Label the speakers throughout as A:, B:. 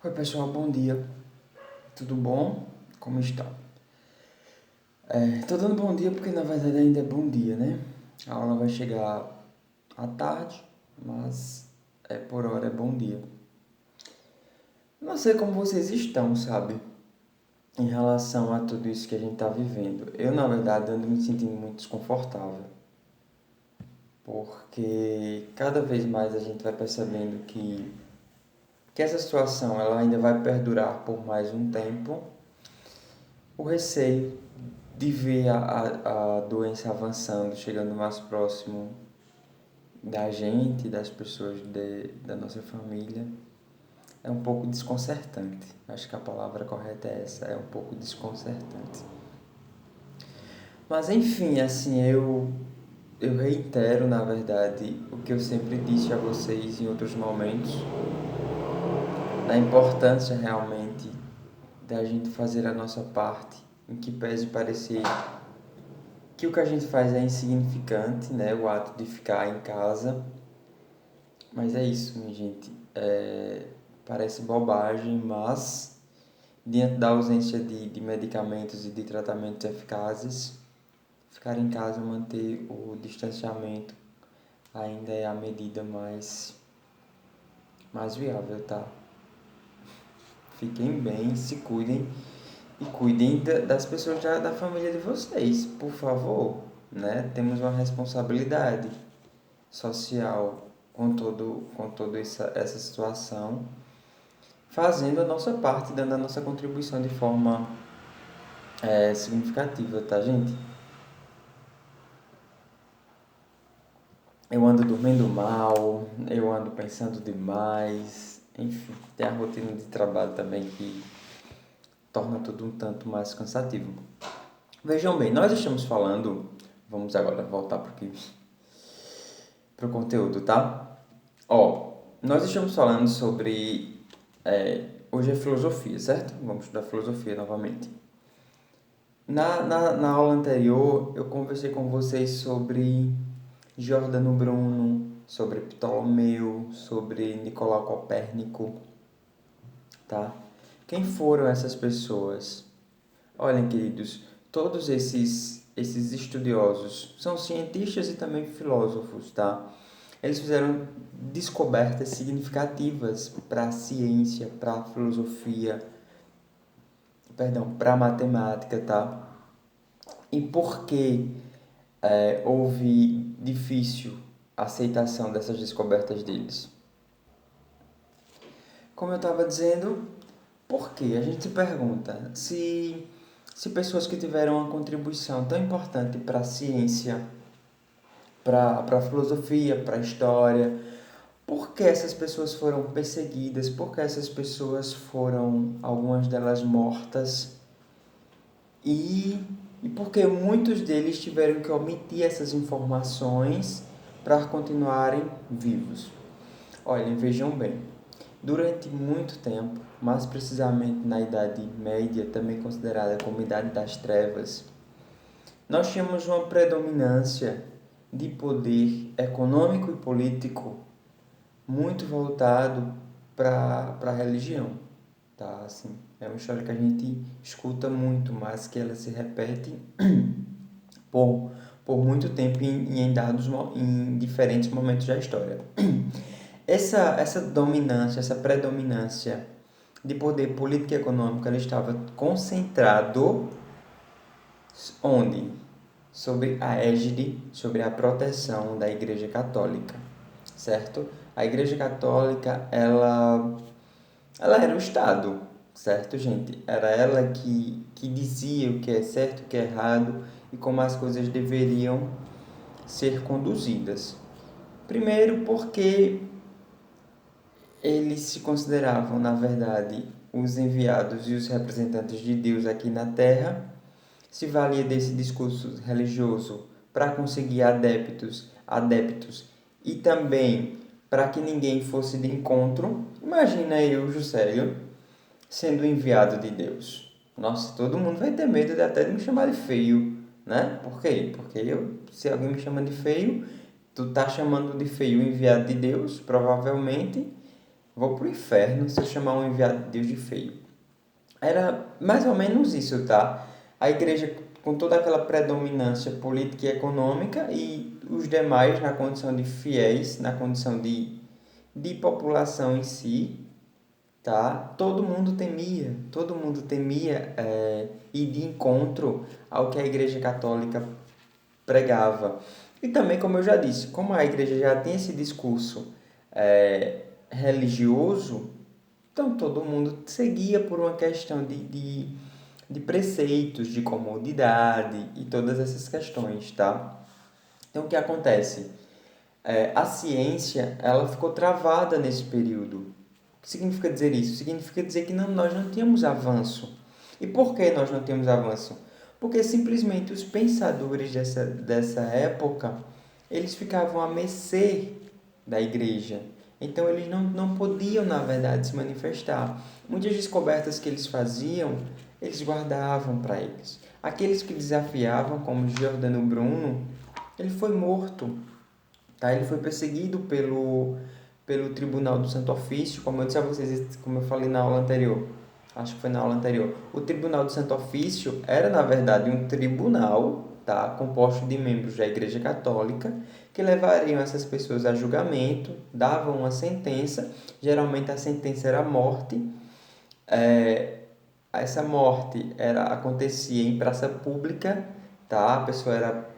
A: Oi pessoal, bom dia. Tudo bom? Como está? Tô dando bom dia porque na verdade ainda é bom dia, né? A aula vai chegar à tarde, mas por hora é bom dia. Não sei como vocês estão, sabe? Em relação a tudo isso que a gente tá vivendo. Eu, na verdade, ando me sentindo muito desconfortável. Porque cada vez mais a gente vai percebendo que essa situação ela ainda vai perdurar por mais um tempo. O receio de ver a doença avançando, chegando mais próximo da gente, das pessoas da nossa família, é um pouco desconcertante. Acho que a palavra correta é essa, é um pouco desconcertante. Mas enfim, assim, eu reitero, na verdade, o que eu sempre disse a vocês em outros momentos, da importância realmente da gente fazer a nossa parte, em que pese parecer que o que a gente faz é insignificante, né? O ato de ficar em casa. Mas é isso, minha gente. Parece bobagem, mas diante da ausência de medicamentos e de tratamentos eficazes, ficar em casa, manter o distanciamento ainda é a medida mais viável, tá? Fiquem bem, se cuidem e cuidem das pessoas da família de vocês, por favor, né? Temos uma responsabilidade social com toda essa situação, fazendo a nossa parte, dando a nossa contribuição de forma significativa, tá, gente? Eu ando dormindo mal, eu ando pensando demais, enfim, tem a rotina de trabalho também que torna tudo um tanto mais cansativo. Vejam bem, nós estamos falando, vamos agora voltar pro conteúdo, tá? Ó, nós estamos falando sobre, hoje é filosofia, certo? Vamos estudar filosofia novamente. Na aula anterior, eu conversei com vocês sobre Giordano Bruno, sobre Ptolomeu, sobre Nicolau Copérnico, tá? Quem foram essas pessoas? Olhem, queridos, todos esses estudiosos são cientistas e também filósofos, tá? Eles fizeram descobertas significativas para a ciência, para a filosofia, perdão, para a matemática, tá? E por que houve difícil aceitação dessas descobertas deles? Como eu estava dizendo, por quê? A gente se pergunta se pessoas que tiveram uma contribuição tão importante para a ciência, para a filosofia, para a história, por que essas pessoas foram perseguidas? Por que essas pessoas foram, algumas delas, mortas? E, e por que muitos deles tiveram que omitir essas informações para continuarem vivos? Olhem, vejam bem. Durante muito tempo, mais precisamente na Idade Média, também considerada como Idade das Trevas, nós tínhamos uma predominância de poder econômico e político muito voltado para a religião, tá? Assim, é uma história que a gente escuta muito, mas que ela se repete por, por muito tempo em diferentes momentos da história. Essa dominância, essa predominância de poder político e econômico, ela estava concentrado onde? Sobre a égide, sobre a proteção da Igreja Católica, certo? A Igreja Católica, ela era o Estado, certo, gente? Era ela que dizia o que é certo, o que é errado e como as coisas deveriam ser conduzidas. Primeiro, porque eles se consideravam, na verdade, os enviados e os representantes de Deus aqui na Terra, se valia desse discurso religioso para conseguir adeptos e também para que ninguém fosse de encontro. Imagina eu, Juscelio, sendo enviado de Deus. Nossa, todo mundo vai ter medo até de me chamar de feio, né? Por quê? Porque se alguém me chama de feio, tu tá chamando de feio o enviado de Deus, provavelmente vou pro inferno se eu chamar um enviado de Deus de feio. Era mais ou menos isso, tá? A igreja com toda aquela predominância política e econômica e os demais na condição de fiéis, na condição de população em si, tá? Todo mundo temia ir de encontro ao que a Igreja Católica pregava. E também, como eu já disse, como a igreja já tem esse discurso religioso, então todo mundo seguia por uma questão de preceitos, de comodidade e todas essas questões, tá? Então, o que acontece? A ciência, ela ficou travada nesse período. O que significa dizer isso? Significa dizer que nós não tínhamos avanço. E por que nós não tínhamos avanço? Porque simplesmente os pensadores dessa época, eles ficavam à mercê da igreja. Então eles não podiam, na verdade, se manifestar. Muitas descobertas que eles faziam, eles guardavam para eles. Aqueles que desafiavam, como Giordano Bruno, ele foi morto. Tá? Ele foi perseguido pelo Tribunal do Santo Ofício, como eu disse a vocês, como eu falei na aula anterior. Acho que foi na aula anterior. O Tribunal do Santo Ofício era, na verdade, um tribunal, tá, composto de membros da Igreja Católica, que levariam essas pessoas a julgamento, davam uma sentença, geralmente a sentença era a morte. Essa morte acontecia em praça pública, tá? A pessoa era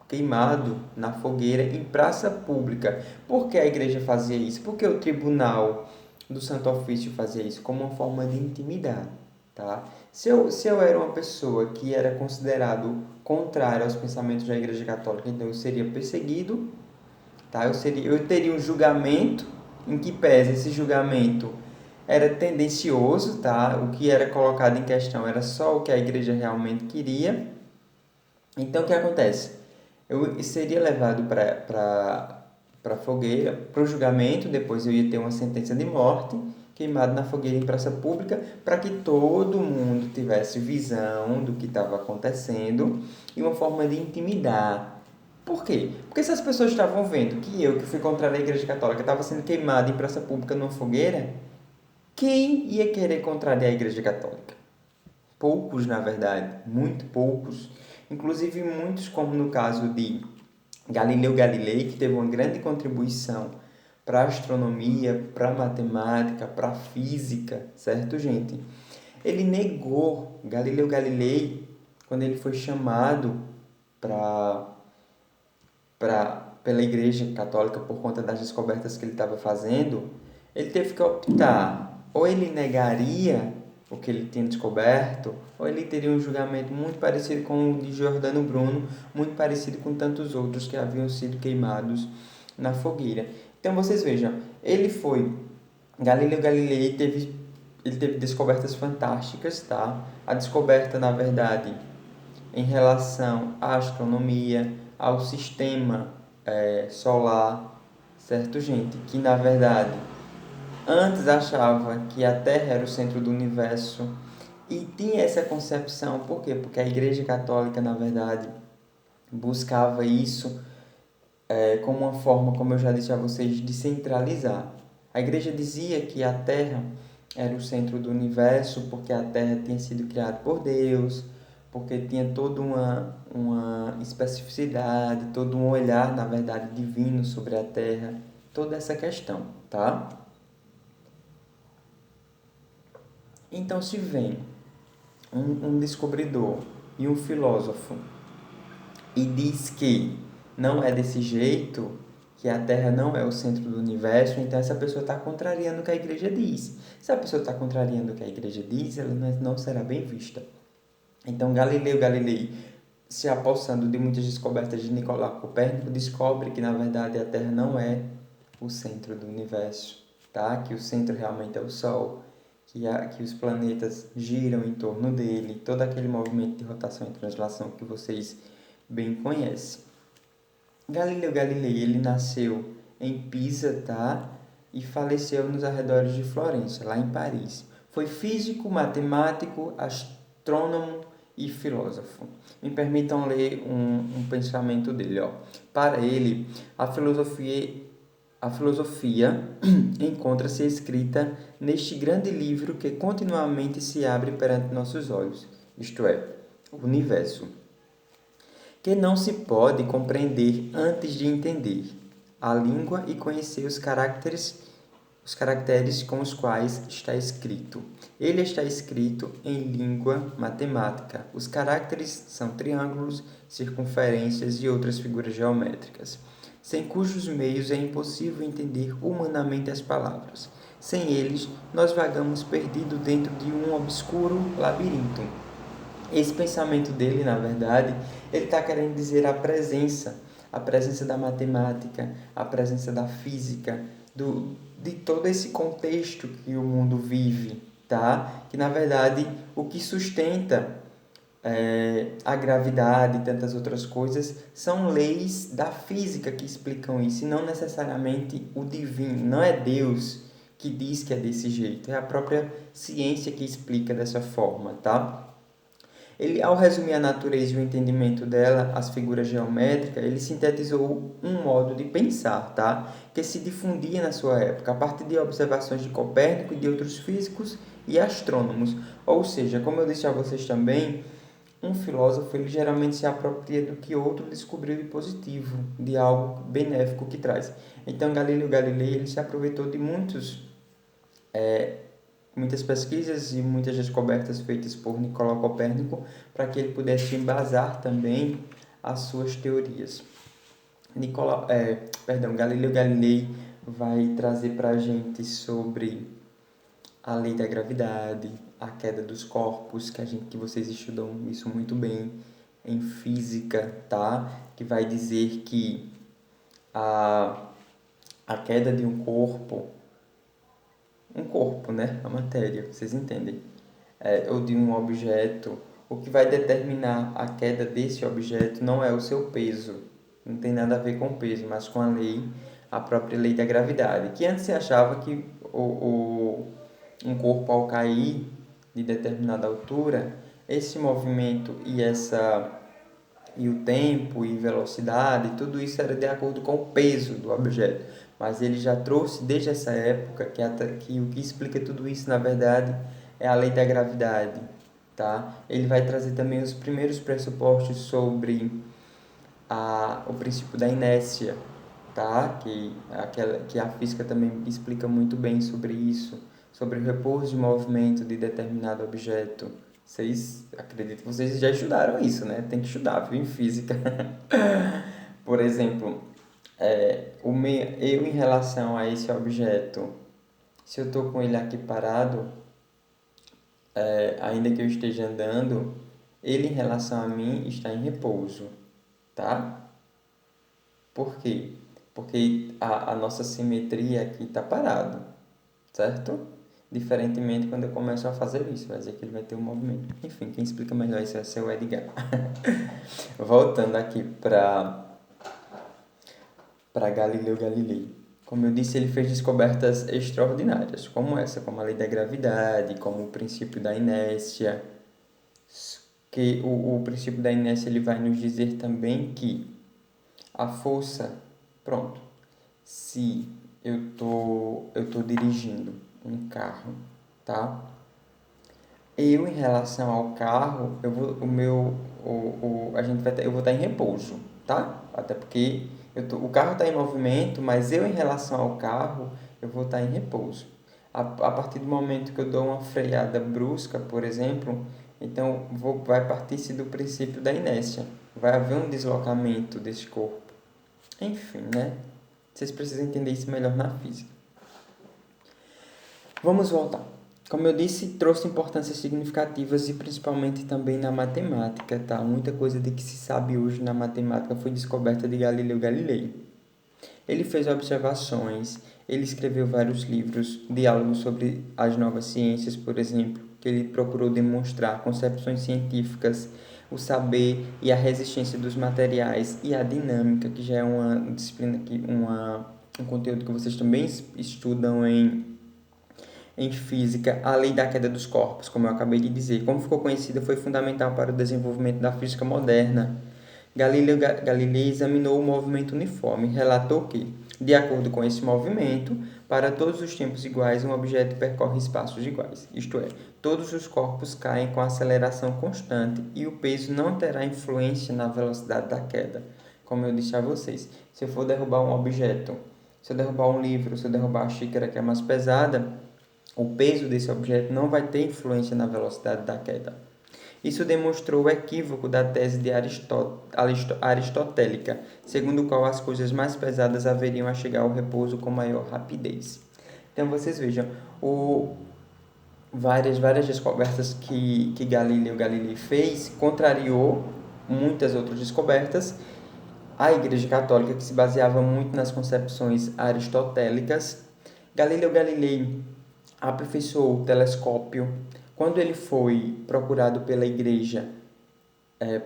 A: queimado na fogueira em praça pública. Por que a igreja fazia isso? Porque o tribunal do Santo Ofício fazia isso como uma forma de intimidar, tá? Se eu era uma pessoa que era considerado contrário aos pensamentos da Igreja Católica, então eu seria perseguido, tá? Eu teria um julgamento em que pese esse julgamento era tendencioso, tá? O que era colocado em questão era só o que a igreja realmente queria. Então, o que acontece? Eu seria levado para a fogueira, para o julgamento, depois eu ia ter uma sentença de morte, queimado na fogueira em praça pública, para que todo mundo tivesse visão do que estava acontecendo e uma forma de intimidar. Por quê? Porque se as pessoas estavam vendo que eu, que fui contra a Igreja Católica, estava sendo queimado em praça pública numa fogueira, quem ia querer contrariar a Igreja Católica? Poucos, na verdade, muito poucos. Inclusive muitos, como no caso de Galileu Galilei, que teve uma grande contribuição para a astronomia, para a matemática, para a física, certo, gente? Ele negou, Galileu Galilei, quando ele foi chamado pela Igreja Católica por conta das descobertas que ele estava fazendo, ele teve que optar, ou ele negaria o que ele tinha descoberto, ou ele teria um julgamento muito parecido com o de Giordano Bruno, muito parecido com tantos outros que haviam sido queimados na fogueira. Então vocês vejam, Galileu Galilei ele teve descobertas fantásticas, tá? A descoberta, na verdade, em relação à astronomia, ao sistema solar, certo, gente? Que, na verdade, antes achava que a Terra era o centro do universo e tinha essa concepção. Por quê? Porque a Igreja Católica, na verdade, buscava isso como uma forma, como eu já disse a vocês, de centralizar. A Igreja dizia que a Terra era o centro do universo porque a Terra tinha sido criada por Deus, porque tinha toda uma especificidade, todo um olhar, na verdade, divino sobre a Terra, toda essa questão, tá? Então, se vem um descobridor e um filósofo e diz que não é desse jeito, que a Terra não é o centro do universo, então essa pessoa está contrariando o que a igreja diz. Se a pessoa está contrariando o que a igreja diz, ela não será bem vista. Então, Galileu Galilei, se apossando de muitas descobertas de Nicolau Copérnico, descobre que, na verdade, a Terra não é o centro do universo, tá? Que o centro realmente é o Sol, que os planetas giram em torno dele, todo aquele movimento de rotação e translação que vocês bem conhecem. Galileu Galilei, ele nasceu em Pisa, tá? E faleceu nos arredores de Florença, lá em Paris. Foi físico, matemático, astrônomo e filósofo. Me permitam ler um pensamento dele. Ó. Para ele, a filosofia A filosofia encontra-se escrita neste grande livro que continuamente se abre perante nossos olhos, isto é, o universo, que não se pode compreender antes de entender a língua e conhecer os caracteres com os quais está escrito. Ele está escrito em língua matemática. Os caracteres são triângulos, circunferências e outras figuras geométricas, sem cujos meios é impossível entender humanamente as palavras. Sem eles, nós vagamos perdidos dentro de um obscuro labirinto. Esse pensamento dele, na verdade, ele está querendo dizer a presença da matemática, a presença da física, de todo esse contexto que o mundo vive, tá? Que, na verdade, o que sustenta a gravidade e tantas outras coisas são leis da física que explicam isso, e não necessariamente o divino. Não é Deus que diz que é desse jeito, é a própria ciência que explica dessa forma, tá? Ele, ao resumir a natureza e o entendimento dela, as figuras geométricas, ele sintetizou um modo de pensar, tá? Que se difundia na sua época, a partir de observações de Copérnico e de outros físicos e astrônomos. Ou seja, como eu disse a vocês também, um filósofo ele geralmente se apropria do que outro descobriu de positivo, de algo benéfico que traz. Então, Galileu Galilei ele se aproveitou de muitas pesquisas e muitas descobertas feitas por Nicolau Copérnico para que ele pudesse embasar também as suas teorias. Galileu Galilei vai trazer para a gente sobre a lei da gravidade, a queda dos corpos, que vocês estudam isso muito bem em física, tá? Que vai dizer que a queda de um corpo, né? A matéria, vocês entendem? Ou de um objeto, o que vai determinar a queda desse objeto não é o seu peso, não tem nada a ver com o peso, mas com a própria lei da gravidade, que antes se achava que um corpo ao cair de determinada altura, esse movimento e o tempo e velocidade, tudo isso era de acordo com o peso do objeto. Mas ele já trouxe desde essa época que o que explica tudo isso, na verdade, é a lei da gravidade, tá? Ele vai trazer também os primeiros pressupostos sobre o princípio da inércia, tá? Que a física também explica muito bem sobre isso, sobre o repouso de movimento de determinado objeto. Acredito que vocês já estudaram isso, né? Tem que estudar, viu, em física. Por exemplo, eu em relação a esse objeto, se eu estou com ele aqui parado, ainda que eu esteja andando, ele em relação a mim está em repouso, tá? Por quê? Porque a nossa simetria aqui está parado, certo? Diferentemente quando eu começo a fazer isso, vai dizer que ele vai ter um movimento. Enfim, quem explica melhor isso é o Edgar. Voltando aqui para Galileu Galilei. Como eu disse, ele fez descobertas extraordinárias, como essa, como a lei da gravidade, como o princípio da inércia, que o princípio da inércia ele vai nos dizer também que a força, pronto, se eu tô dirigindo um carro, tá? Eu em relação ao carro, eu vou estar em repouso, tá? Até porque o carro está em movimento, mas eu em relação ao carro, eu vou estar em repouso. A partir do momento que eu dou uma freada brusca, por exemplo, então vai partir-se do princípio da inércia. Vai haver um deslocamento desse corpo. Enfim, né? Vocês precisam entender isso melhor na física. Vamos voltar. Como eu disse, trouxe importâncias significativas e principalmente também na matemática, tá? Muita coisa de que se sabe hoje na matemática foi descoberta de Galileu Galilei. Ele fez observações, ele escreveu vários livros, diálogos sobre as novas ciências, por exemplo, que ele procurou demonstrar concepções científicas, o saber e a resistência dos materiais e a dinâmica, que já é uma disciplina, um conteúdo que vocês também estudam em física. A lei da queda dos corpos, como eu acabei de dizer, como ficou conhecida, foi fundamental para o desenvolvimento da física moderna. Galileu Galilei examinou o movimento uniforme, relatou que De acordo com esse movimento, para todos os tempos iguais, um objeto percorre espaços iguais. Isto é, todos os corpos caem com aceleração constante e o peso não terá influência na velocidade da queda. Como eu disse a vocês, se eu for derrubar um objeto, se eu derrubar um livro, se eu derrubar a xícara que é mais pesada, o peso desse objeto não vai ter influência na velocidade da queda. Isso demonstrou o equívoco da tese de aristotélica, segundo o qual as coisas mais pesadas haveriam a chegar ao repouso com maior rapidez. Então, vocês vejam, várias descobertas que Galileu Galilei fez contrariou muitas outras descobertas. A Igreja Católica, que se baseava muito nas concepções aristotélicas, Galileu Galilei aperfeiçoou o telescópio. Quando ele foi procurado pela Igreja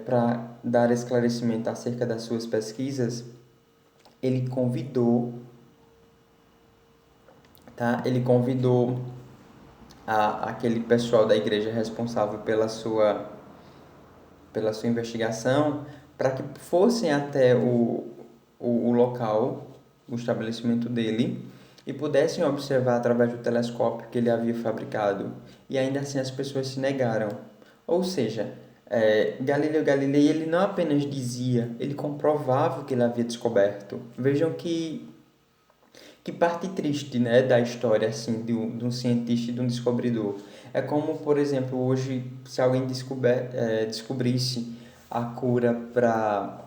A: para dar esclarecimento acerca das suas pesquisas, ele convidou, tá? Ele convidou aquele pessoal da igreja responsável pela sua investigação para que fossem até o local, o estabelecimento dele, e pudessem observar através do telescópio que ele havia fabricado. E ainda assim as pessoas se negaram. Ou seja, Galileu Galilei ele não apenas dizia, ele comprovava o que ele havia descoberto. Vejam que parte triste, né, da história assim, de um cientista e de um descobridor. É como, por exemplo, hoje, se alguém descobrisse a cura para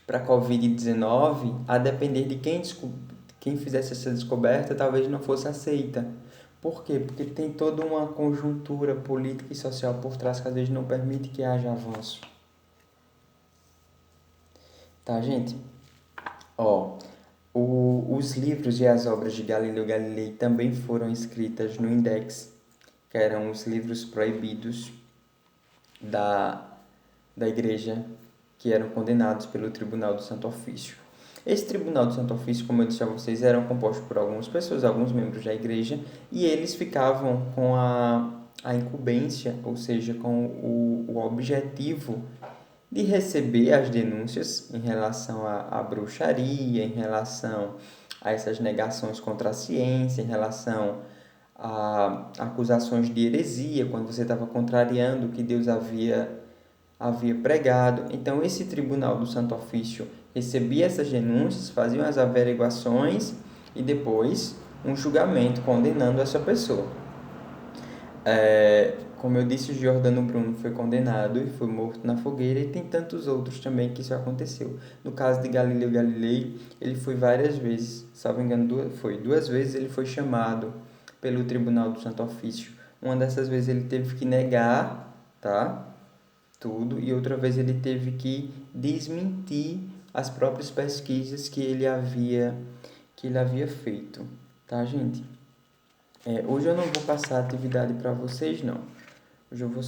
A: a Covid-19, a depender de quem fizesse essa descoberta, talvez não fosse aceita. Por quê? Porque tem toda uma conjuntura política e social por trás que às vezes não permite que haja avanço. Tá, gente? Ó, os livros e as obras de Galileu Galilei também foram escritas no Index, que eram os livros proibidos da igreja, que eram condenados pelo Tribunal do Santo Ofício. Esse Tribunal do Santo Ofício, como eu disse a vocês, eram compostos por algumas pessoas, alguns membros da igreja, e eles ficavam com a incumbência, ou seja, com o objetivo de receber as denúncias em relação à bruxaria, em relação a essas negações contra a ciência, em relação a acusações de heresia, quando você estava contrariando o que Deus havia pregado. Então, esse tribunal do Santo Ofício recebia essas denúncias, fazia as averiguações e depois um julgamento condenando essa pessoa. Como eu disse, o Giordano Bruno foi condenado e foi morto na fogueira, e tem tantos outros também que isso aconteceu. No caso de Galileu Galilei, ele foi várias vezes, salvo engano, duas vezes ele foi chamado pelo Tribunal do Santo Ofício. Uma dessas vezes ele teve que negar, tá? Tudo, e outra vez ele teve que desmentir as próprias pesquisas que ele havia feito, tá, gente? Hoje eu não vou passar atividade para vocês, não. Hoje eu vou